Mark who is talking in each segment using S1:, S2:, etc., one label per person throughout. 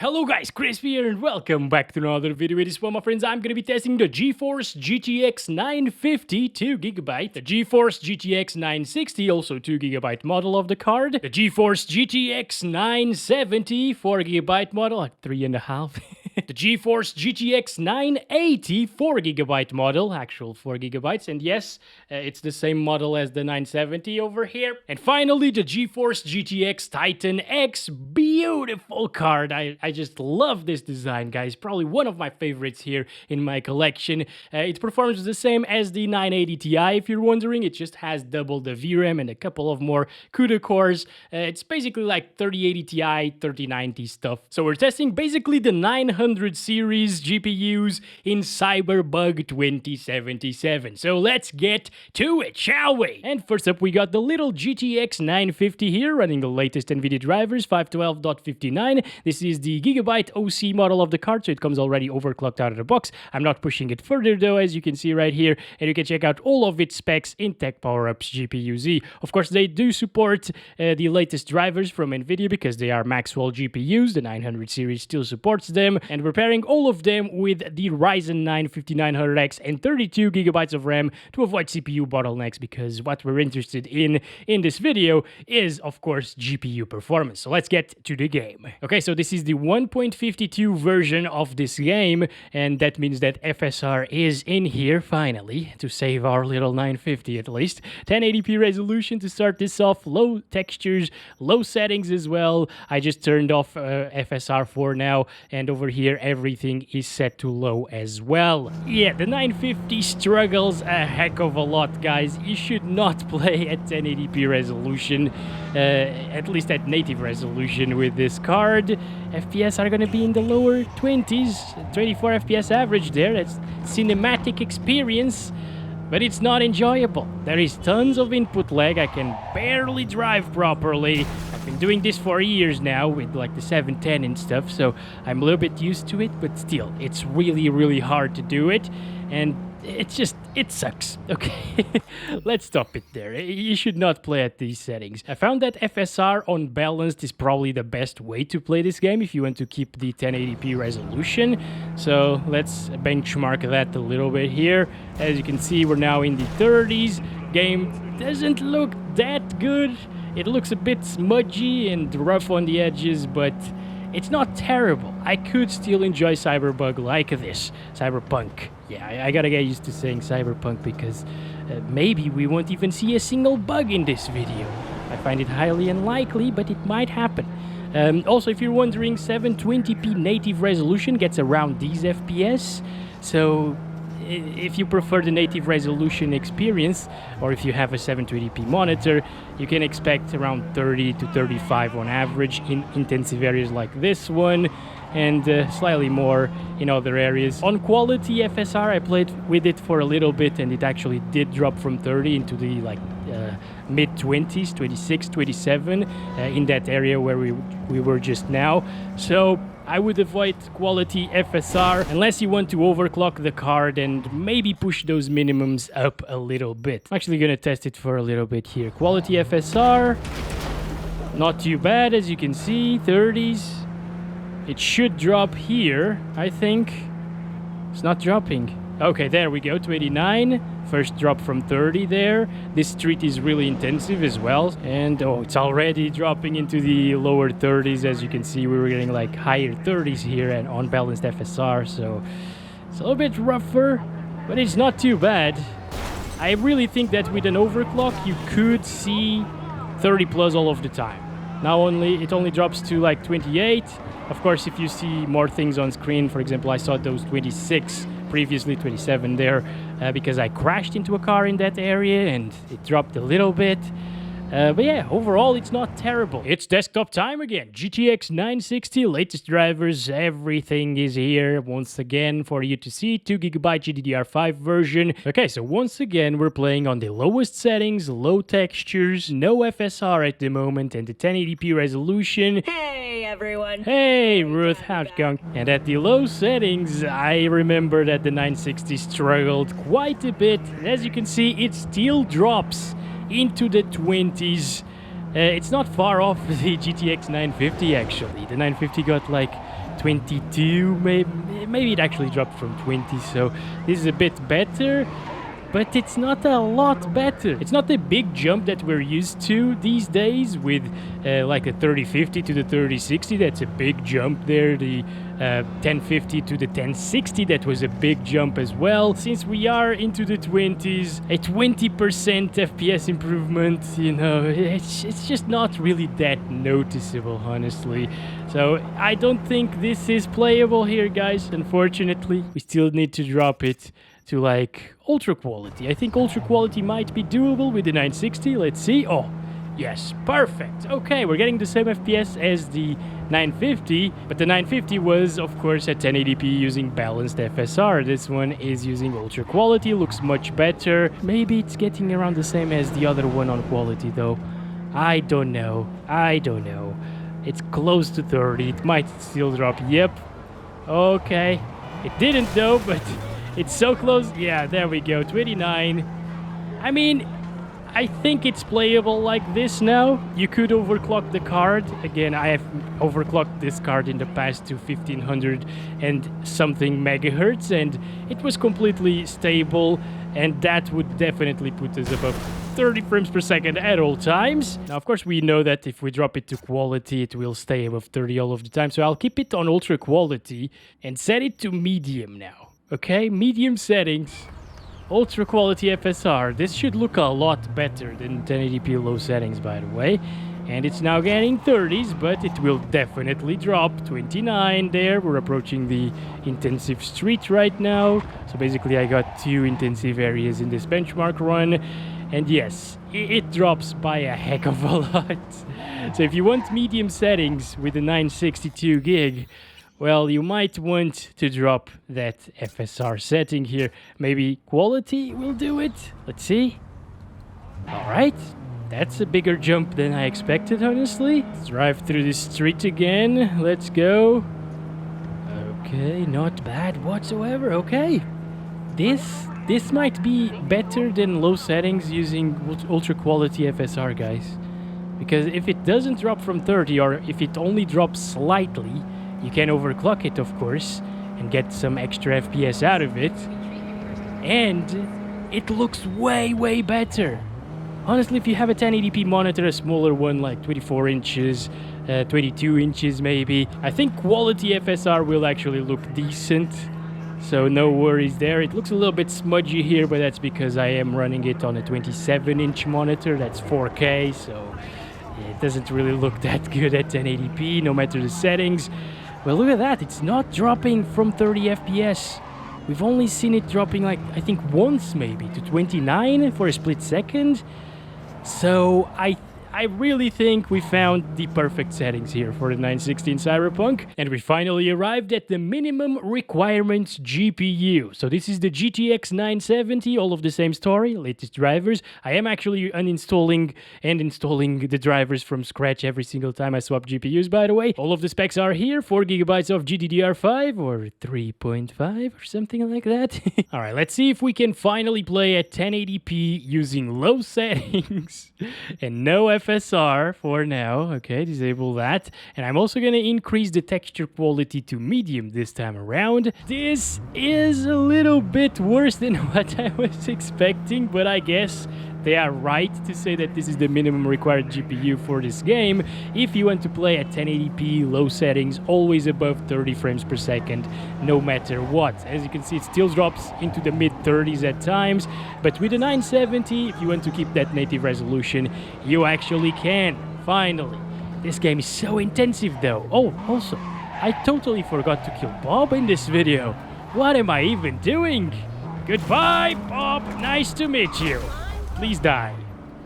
S1: Hello guys, Chris here and welcome back to another video. In this one, my friends, I'm going to be testing the GeForce GTX 950 2GB, the GeForce GTX 960, also 2GB model of the card, the GeForce GTX 970 4GB model, like 3.5, the GeForce GTX 980 4GB model, actual 4GB, and yes, it's the same model as the 970 over here. And finally, the GeForce GTX Titan X, beautiful card. I just love this design, guys. Probably one of my favorites here in my collection. It performs the same as the 980 Ti, if you're wondering. It just has double the VRAM and a couple of more CUDA cores. It's basically like 3080 Ti, 3090 stuff. So we're testing basically the 900 series GPUs in Cyberpunk 2077. So let's get to it, shall we? And first up, we got the little GTX 950 here, running the latest Nvidia drivers, 512.59. This is the Gigabyte OC model of the card, so it comes already overclocked out of the box. I'm not pushing it further though, as you can see right here, and you can check out all of its specs in Tech Power-Up's GPU-Z. Of course, they do support the latest drivers from Nvidia because they are Maxwell GPUs. The 900 series still supports them, and we're pairing all of them with the Ryzen 9 5900X and 32GB of RAM to avoid CPU bottlenecks, because what we're interested in this video is, of course, GPU performance. So let's get to the game. Okay, so this is the 1.52 version of this game, and that means that FSR is in here finally, to save our little 950 at least. 1080p resolution to start this off, low textures, low settings as well. I just turned off FSR for now, and over here everything is set to low as well. Yeah, the 950 struggles a heck of a lot, guys. You should not play at 1080p resolution, at least at native resolution with this card. FPS are going to be in the lower 20s, 24 FPS average there. That's cinematic experience, but it's not enjoyable. There is tons of input lag. I can barely drive properly. I've been doing this for years now with like the 710 and stuff, so I'm a little bit used to it, but still, it's really hard to do it, and it sucks. Okay, let's stop it there. You should not play at these settings. I found that FSR unbalanced is probably the best way to play this game if you want to keep the 1080p resolution. So let's benchmark that a little bit here. As you can see, we're now in the 30s. Game doesn't look that good. It looks a bit smudgy and rough on the edges, but it's not terrible. I could still enjoy Cyberpunk like this. Cyberpunk. Yeah, I gotta get used to saying Cyberpunk because maybe we won't even see a single bug in this video. I find it highly unlikely, but it might happen. Also, if you're wondering, 720p native resolution gets around these FPS. So if you prefer the native resolution experience, or if you have a 720p monitor, you can expect around 30 to 35 on average in intensive areas like this one, and slightly more in other areas. On quality FSR, I played with it for a little bit, and it actually did drop from 30 into the mid-20s, 26, 27, in that area where we were just now. So I would avoid quality FSR unless you want to overclock the card and maybe push those minimums up a little bit. I'm actually going to test it for a little bit here. Quality FSR, not too bad, as you can see, 30s. It should drop here, I think. It's not dropping. Okay, there we go, 29. First drop from 30 there. This street is really intensive as well. And oh, it's already dropping into the lower 30s. As you can see, we were getting like higher 30s here and unbalanced FSR. So it's a little bit rougher, but it's not too bad. I really think that with an overclock, you could see 30 plus all of the time. Now it only drops to like 28. Of course, if you see more things on screen, for example, I saw those 26 previously, 27 there, because I crashed into a car in that area and it dropped a little bit. But yeah, overall, it's not terrible. It's desktop time again. GTX 960, latest drivers, everything is here once again for you to see. 2GB GDDR5 version. Okay, so once again, we're playing on the lowest settings, low textures, no FSR at the moment, and the 1080p resolution.
S2: Hey, everyone.
S1: Hey, Ruth, how's it going? And at the low settings, I remember that the 960 struggled quite a bit. As you can see, it still drops into the 20s. It's not far off the GTX 950 actually. The 950 got like 22, maybe it actually dropped from 20, so this is a bit better. But it's not a lot better. It's not the big jump that we're used to these days with like the 3050 to the 3060. That's a big jump there. The 1050 to the 1060, that was a big jump as well. Since we are into the 20s, a 20% FPS improvement, you know, it's just not really that noticeable, honestly. So I don't think this is playable here, guys. Unfortunately, we still need to drop it to like ultra quality. I think ultra quality might be doable with the 960. Let's see. Oh, yes, perfect. Okay, we're getting the same FPS as the 950, but the 950 was, of course, at 1080p using balanced FSR. This one is using ultra quality, looks much better. Maybe it's getting around the same as the other one on quality, though. I don't know. It's close to 30. It might still drop. Yep. Okay. It didn't, though, but it's so close. Yeah, there we go. 29. I mean, I think it's playable like this now. You could overclock the card. Again, I have overclocked this card in the past to 1500 and something megahertz, and it was completely stable, and that would definitely put us above 30 frames per second at all times. Now, of course, we know that if we drop it to quality, it will stay above 30 all of the time. So I'll keep it on ultra quality and set it to medium now. Okay, medium settings, ultra quality FSR. This should look a lot better than 1080p low settings, by the way. And it's now getting 30s, but it will definitely drop. 29 there. We're approaching the intensive street right now. So basically, I got 2 intensive areas in this benchmark run. And yes, it drops by a heck of a lot. So if you want medium settings with a 962 gig, well, you might want to drop that FSR setting here. Maybe quality will do it. Let's see. All right. That's a bigger jump than I expected, honestly. Let's drive through the street again. Let's go. Okay, not bad whatsoever. Okay. This might be better than low settings using ultra quality FSR, guys. Because if it doesn't drop from 30, or if it only drops slightly, you can overclock it, of course, and get some extra FPS out of it. And it looks way, way better. Honestly, if you have a 1080p monitor, a smaller one like 24 inches, 22 inches maybe, I think quality FSR will actually look decent. So no worries there. It looks a little bit smudgy here, but that's because I am running it on a 27-inch monitor. That's 4K, so it doesn't really look that good at 1080p, no matter the settings. Well, look at that. It's not dropping from 30 FPS. We've only seen it dropping, like, I think once maybe, to 29 for a split second. So I really think we found the perfect settings here for the 960 in Cyberpunk. And we finally arrived at the minimum requirements GPU. So this is the GTX 970, all of the same story, latest drivers. I am actually uninstalling and installing the drivers from scratch every single time I swap GPUs, by the way. All of the specs are here, 4 GB of GDDR5 or 3.5 or something like that. All right, let's see if we can finally play at 1080p using low settings and no FSR for now. Okay, disable that. And I'm also going to increase the texture quality to medium this time around. This is a little bit worse than what I was expecting, but I guess they are right to say that this is the minimum required GPU for this game if you want to play at 1080p, low settings, always above 30 frames per second, no matter what. As you can see, it still drops into the mid-30s at times, but with the 970, if you want to keep that native resolution, you actually can, finally. This game is so intensive though. Oh, also, I totally forgot to kill Bob in this video. What am I even doing? Goodbye, Bob. Nice to meet you. Please die.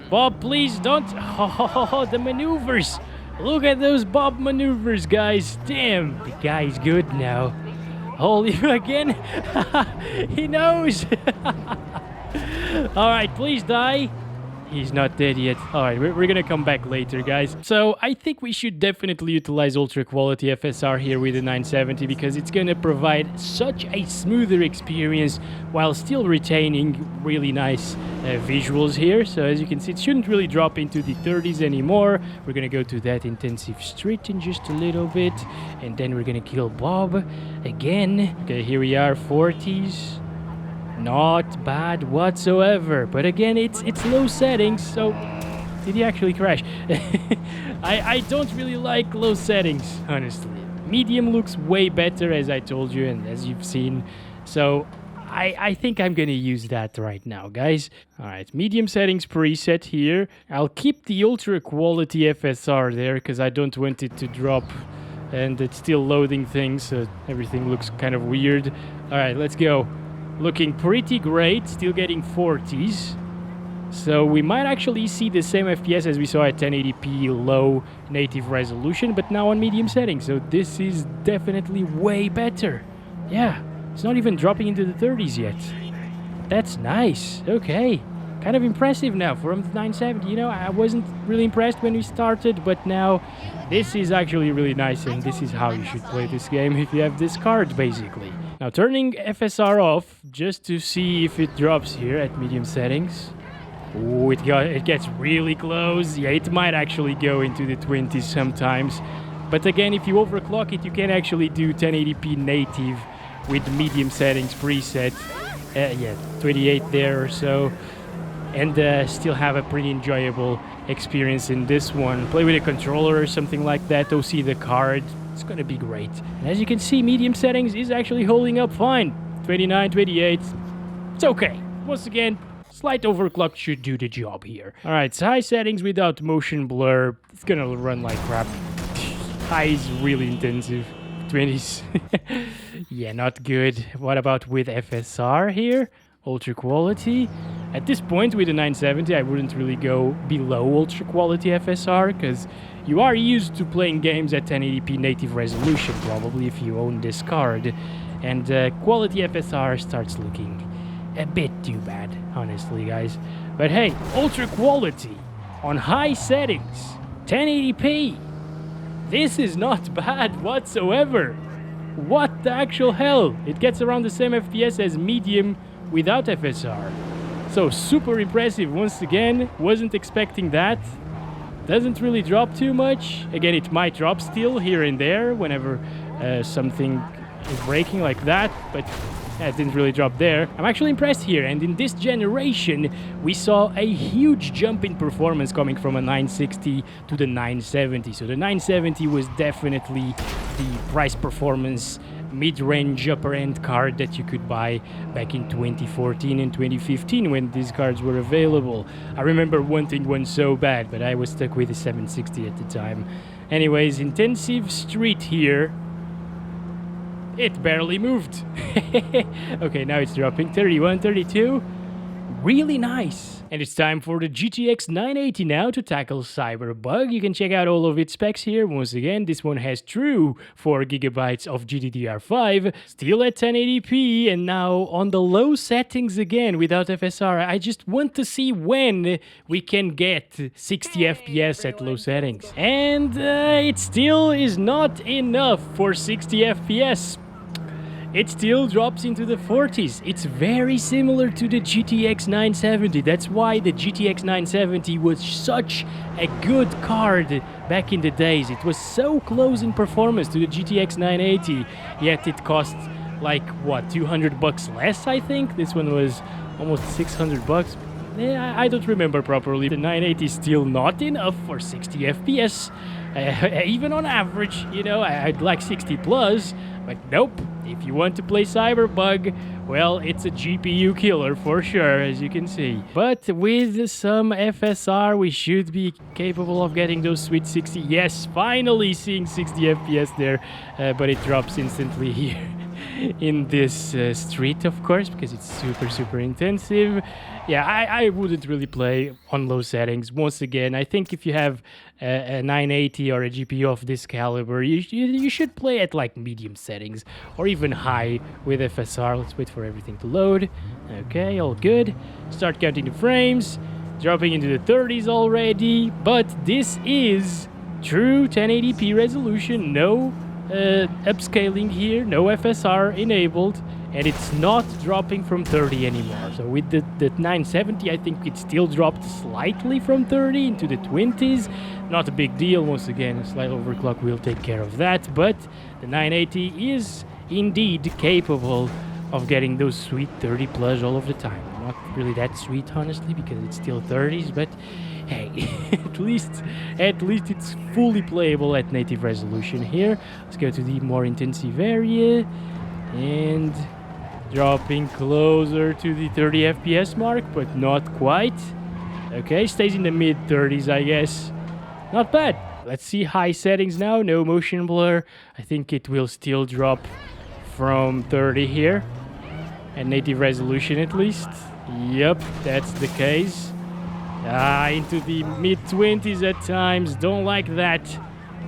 S1: Bob, please don't. Oh, the maneuvers. Look at those Bob maneuvers, guys. Damn, the guy's good now. Hold you again. He knows. All right, please die. He's not dead yet. All right, we're gonna come back later, guys. So I think we should definitely utilize ultra quality FSR here with the 970 because it's gonna provide such a smoother experience while still retaining really nice visuals here. So as you can see, it shouldn't really drop into the 30s anymore. We're gonna go to that intensive street in just a little bit, and then we're gonna kill Bob again. Okay, here we are, 40s. Not bad whatsoever, but again, it's low settings, so did he actually crash? I don't really like low settings, honestly. Medium looks way better, as I told you and as you've seen, so I think I'm gonna use that right now, guys. All right, medium settings preset here. I'll keep the ultra quality FSR there because I don't want it to drop, and it's still loading things, so everything looks kind of weird. All right, let's go. Looking pretty great, still getting 40s. So we might actually see the same FPS as we saw at 1080p low native resolution, but now on medium settings. So this is definitely way better. Yeah, it's not even dropping into the 30s yet. That's nice. Okay. Kind of impressive now from the 970. You know, I wasn't really impressed when we started, but now this is actually really nice, and this is how you should play this game if you have this card, basically. Now turning FSR off just to see if it drops here at medium settings. Oh, it gets really close. Yeah, it might actually go into the 20s sometimes. But again, if you overclock it, you can actually do 1080p native with medium settings preset. Yeah, 28 there or so. And still have a pretty enjoyable experience in this one. Play with a controller or something like that, OC the card. It's gonna be great. And as you can see, medium settings is actually holding up fine. 29, 28. It's okay. Once again, slight overclock should do the job here. Alright, so high settings without motion blur. It's gonna run like crap. High is really intensive. 20s. Yeah, not good. What about with FSR here? Ultra quality. At this point with the 970, I wouldn't really go below ultra quality FSR because you are used to playing games at 1080p native resolution, probably, if you own this card. And quality FSR starts looking a bit too bad, honestly, guys. But hey, ultra quality on high settings, 1080p. This is not bad whatsoever. What the actual hell? It gets around the same FPS as medium without FSR. So super impressive once again. Wasn't expecting that. Doesn't really drop too much. Again, it might drop still here and there whenever something is breaking like that, but it didn't really drop there. I'm actually impressed here, and in this generation we saw a huge jump in performance coming from a 960 to the 970. So the 970 was definitely the price performance mid-range upper end card that you could buy back in 2014 and 2015 when these cards were available. I remember wanting one so bad, but I was stuck with the 760 at the time. Anyways, intensive street here. It barely moved. Okay, now it's dropping 31, 32. Really nice. And it's time for the GTX 980 now to tackle Cyberpunk. You can check out all of its specs here. Once again, this one has true 4GB of GDDR5, still at 1080p, and now on the low settings again without FSR. I just want to see when we can get 60 FPS at low settings. And it still is not enough for 60 FPS. It still drops into the 40s. It's very similar to the GTX 970. That's why the GTX 970 was such a good card back in the days. It was so close in performance to the GTX 980, yet it cost like, what, 200 bucks less, I think? This one was almost 600 bucks. Yeah, I don't remember properly. The 980 is still not enough for 60 FPS. Even on average, you know, I'd like 60 plus, but nope. If you want to play Cyberpunk, well, it's a GPU killer for sure, as you can see. But with some FSR, we should be capable of getting those sweet 60. Yes, finally seeing 60 FPS there, but it drops instantly here in this street, of course, because it's super intensive. Yeah, I wouldn't really play on low settings. Once again, I think if you have a 980 or a GPU of this caliber, you should play at like medium settings or even high with FSR. Let's wait for everything to load. Okay, all good. Start counting the frames. dropping into the 30s already, but this is true 1080p resolution, no upscaling here, no FSR enabled, and it's not dropping from 30 anymore. So with the 970, I think it still dropped slightly from 30 into the 20s. Not a big deal. Once again, a slight overclock will take care of that, but the 980 is indeed capable of getting those sweet 30 plus all of the time. Not really that sweet, honestly, because it's still 30s, but hey, at least it's fully playable at native resolution here. Let's go to the more intensive area and dropping closer to the 30 FPS mark, but not quite. Okay, stays in the mid 30s, I guess. Not bad. Let's see high settings now. No motion blur. I think it will still drop from 30 here at native resolution at least. Yep, that's the case. Into the mid-20s at times. Don't like that.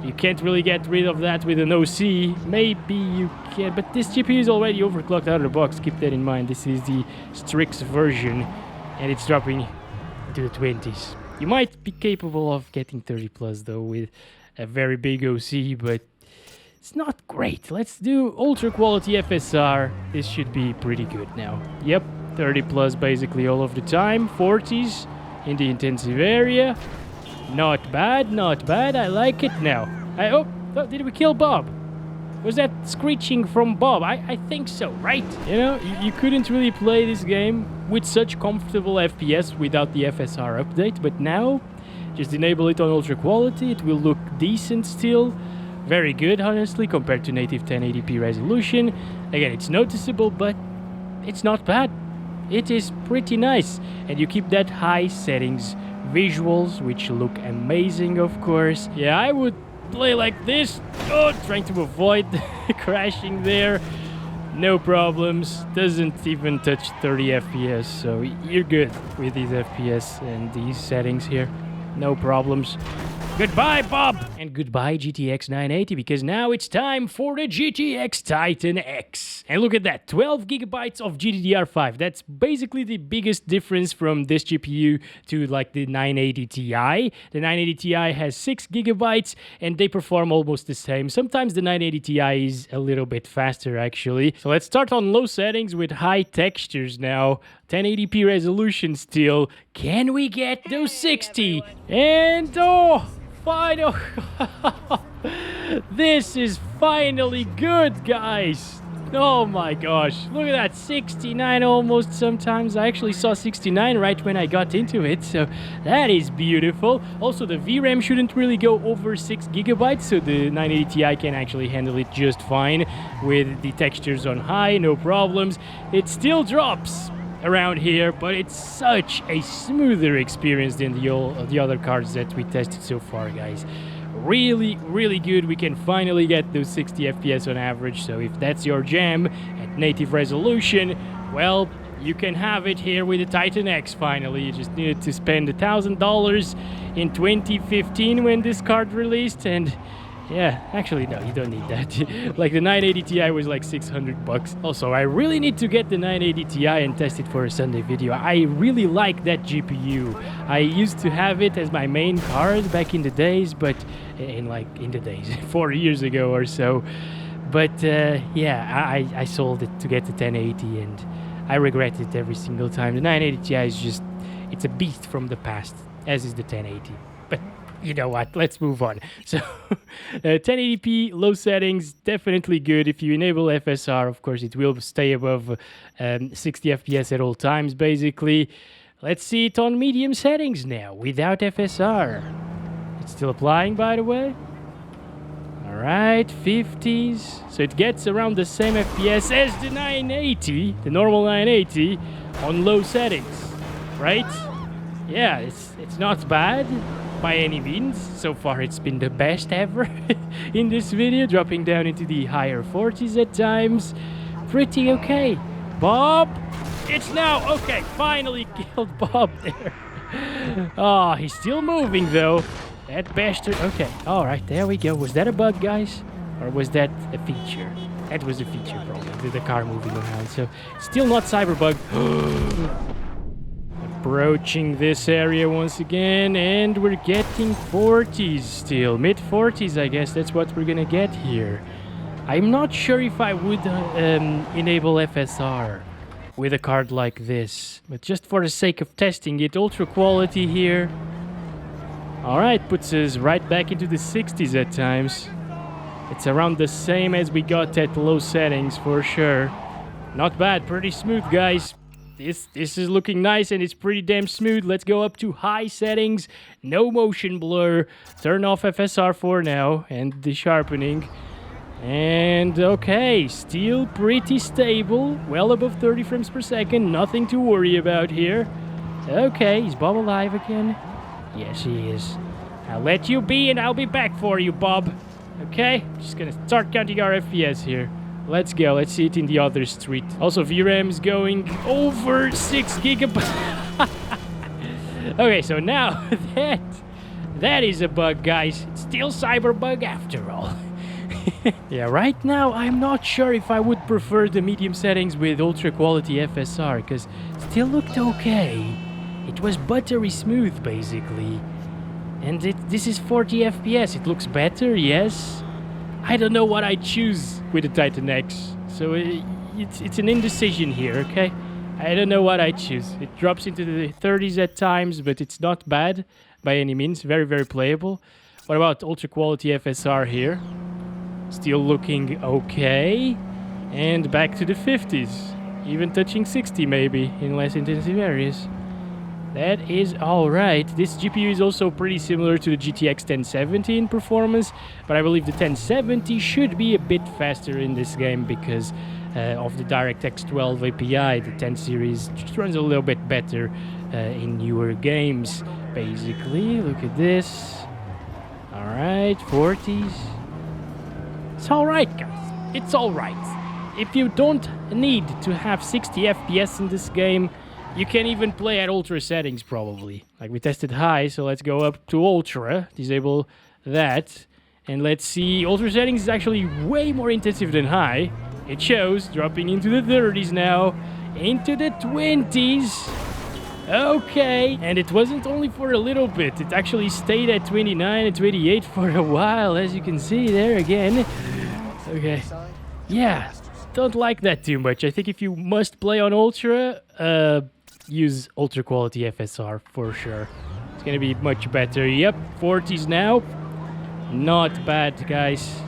S1: You can't really get rid of that with an OC. Maybe you can, but this GPU is already overclocked out of the box. Keep that in mind. This is the Strix version, and it's dropping into the 20s. You might be capable of getting 30 plus though with a very big OC, but it's not great. Let's do ultra quality FSR. This should be pretty good now. Yep, 30 plus basically all of the time. 40s in the intensive area. Not bad, not bad. I like it now. Oh, did we kill Bob? Was that screeching from Bob? I think so, right? You know, you couldn't really play this game with such comfortable FPS without the FSR update, but now just enable it on ultra quality. It will look decent still. Very good, honestly, compared to native 1080p resolution. Again, it's noticeable, but it's not bad. It is pretty nice. And you keep that high settings visuals, which look amazing, of course. Yeah, I would play like this. Oh, trying to avoid crashing there. No problems. Doesn't even touch 30 FPS, so you're good with these FPS and these settings here. No problems. Goodbye, Bob! And goodbye, GTX 980, because now it's time for the GTX Titan X. And look at that, 12 gigabytes of GDDR5. That's basically the biggest difference from this GPU to like the 980 Ti. The 980 Ti has 6 gigabytes, and they perform almost the same. Sometimes the 980 Ti is a little bit faster, actually. So let's start on low settings with high textures now. 1080p resolution still. Can we get those 60? And oh! Final. This is finally good, guys. Oh my gosh, look at that, 69 almost sometimes. I actually saw 69 right when I got into it, so that is beautiful. Also, the VRAM shouldn't really go over 6 gigabytes, so the 980 Ti can actually handle it just fine with the textures on high, no problems. It still drops around here, but it's such a smoother experience than the other cards that we tested so far, guys. Really, really good. We can finally get those 60 FPS on average, so if that's your jam at native resolution, well, you can have it here with the Titan X finally. You just needed to spend $1,000 in 2015 when this card released, and yeah, actually, no, you don't need that. Like, the 980 Ti was like $600. Also, I really need to get the 980 Ti and test it for a Sunday video. I really like that GPU. I used to have it as my main card back in the days, but in the days, 4 years ago or so. But yeah, I sold it to get the 1080, and I regret it every single time. The 980 Ti is just, it's a beast from the past, as is the 1080. But you know what, let's move on. So 1080p low settings, definitely good. If you enable FSR, of course it will stay above 60 FPS at all times basically. Let's see it on medium settings now without FSR. It's still applying, by the way. Alright, 50s. So it gets around the same FPS as the 980, the normal 980 on low settings, right? Yeah, it's not bad by any means. So far it's been the best ever in this video, dropping down into the higher 40s at times. Pretty okay. Bob, it's now okay. Finally killed Bob there. Oh, he's still moving though. That bastard. Okay, all right, there we go. Was that a bug, guys, or was that a feature? That was a feature problem with the car moving around. So still not Cyberpunk. Approaching this area once again, and we're getting 40s still. Mid-40s, I guess that's what we're gonna get here. I'm not sure if I would enable FSR with a card like this, but just for the sake of testing it, ultra quality here. Alright, puts us right back into the 60s at times. It's around the same as we got at low settings for sure. Not bad, pretty smooth, guys. This is looking nice and it's pretty damn smooth. Let's go up to high settings, no motion blur, turn off FSR for now, and the sharpening. And okay, still pretty stable, well above 30 frames per second, nothing to worry about here. Okay, is Bob alive again? Yes, he is. I'll let you be and I'll be back for you, Bob. Okay, just gonna start counting our FPS here. Let's go, let's see it in the other street. Also, VRAM is going over 6 gigabytes. Okay, so now that is a bug, guys. It's still Cyberpunk after all. Yeah, right now I'm not sure if I would prefer the medium settings with ultra quality FSR, because it still looked okay. It was buttery smooth, basically. And this is 40 FPS. It looks better, yes. I don't know what I choose with the Titan X. So it's an indecision here, okay? I don't know what I choose. It drops into the 30s at times, but it's not bad by any means. Very, very playable. What about ultra quality FSR here? Still looking okay. And back to the 50s. Even touching 60 maybe in less intensive areas. That is alright. This GPU is also pretty similar to the GTX 1070 in performance, but I believe the 1070 should be a bit faster in this game because of the DirectX 12 API. The 10 series just runs a little bit better in newer games, basically. Look at this. Alright, 40s. It's alright, guys. It's alright. If you don't need to have 60 FPS in this game, you can even play at ultra settings probably. Like we tested high, so let's go up to ultra, disable that, and let's see. Ultra settings is actually way more intensive than high. It shows, dropping into the 30s now, into the 20s. Okay, and it wasn't only for a little bit. It actually stayed at 29 and 28 for a while, as you can see there again. Okay, yeah, don't like that too much. I think if you must play on ultra, use ultra quality FSR for sure. It's gonna be much better. Yep, 40s now. Not bad, guys.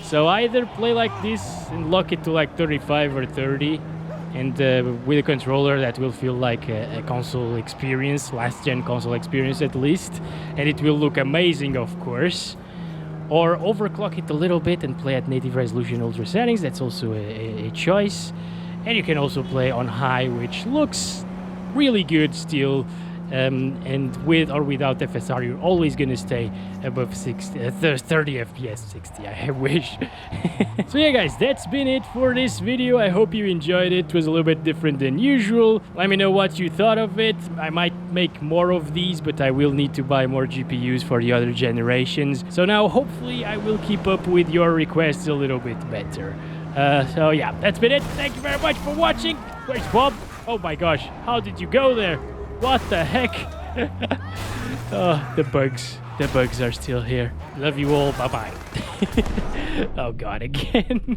S1: So either play like this and lock it to like 35 or 30, and with a controller that will feel like a console experience, last gen console experience at least, and it will look amazing, of course. Or overclock it a little bit and play at native resolution ultra settings. That's also a choice. And you can also play on high, which looks really good still. And with or without FSR, you're always gonna stay above 30 FPS, 60, I wish. So yeah, guys, that's been it for this video. I hope you enjoyed it. It was a little bit different than usual. Let me know what you thought of it. I might make more of these, but I will need to buy more GPUs for the other generations. So now, hopefully, I will keep up with your requests a little bit better. So yeah, that's been it. Thank you very much for watching. Where's Bob? Oh my gosh, how did you go there? What the heck? Oh, the bugs. The bugs are still here. Love you all. Bye-bye. Oh god, again.